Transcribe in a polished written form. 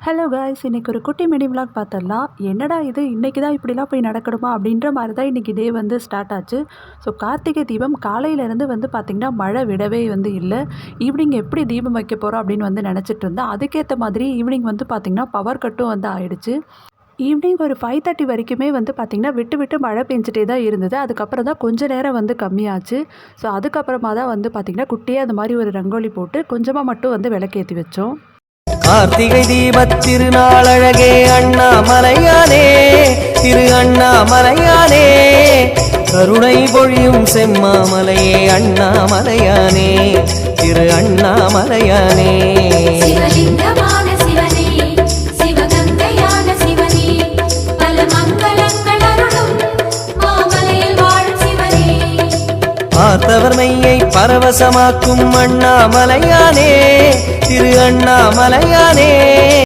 Hello guys, இன்றைக்கி ஒரு குட்டி மினி விலாக் பார்த்துடலாம். என்னடா இது இன்றைக்கி தான் இப்படிலாம் போய் நடக்கணுமா அப்படின்ற மாதிரி தான் இன்றைக்கி டே வந்து ஸ்டார்ட் ஆச்சு. ஸோ கார்த்திகை தீபம் காலையிலேருந்து வந்து பார்த்திங்கன்னா மழை விடவே வந்து இல்லை. ஈவினிங் எப்படி தீபம் வைக்க போகிறோம் அப்படின்னு வந்து நினச்சிட்டு இருந்தேன். அதுக்கேற்ற மாதிரி ஈவினிங் வந்து பார்த்திங்கன்னா பவர் கட்டும் வந்து ஆயிடுச்சு. ஈவினிங் ஒரு 5:30 வரைக்குமே வந்து பார்த்திங்கன்னா விட்டு விட்டு மழை பெஞ்சிட்டே தான் இருந்தது. அதுக்கப்புறம் தான் கொஞ்சம் நேரம் வந்து கம்மியாச்சு. ஸோ அதுக்கப்புறமா தான் வந்து பார்த்திங்கன்னா குட்டியாக அந்த மாதிரி ஒரு ரங்கோலி போட்டு கொஞ்சமாக மட்டும் வந்து விளக்கேற்றி வச்சோம். கார்த்திகை தீபத் திருநாளழகே அண்ணாமலையானே, திரு அண்ணாமலையானே, கருணை பொழியும் செம்மாமலையே அண்ணாமலையானே, திரு அண்ணாமலையானே. பார்த்தவர் மெய்யை பரவசமாக்கும் அண்ணாமலையானே, திரு அண்ணாமலையானே.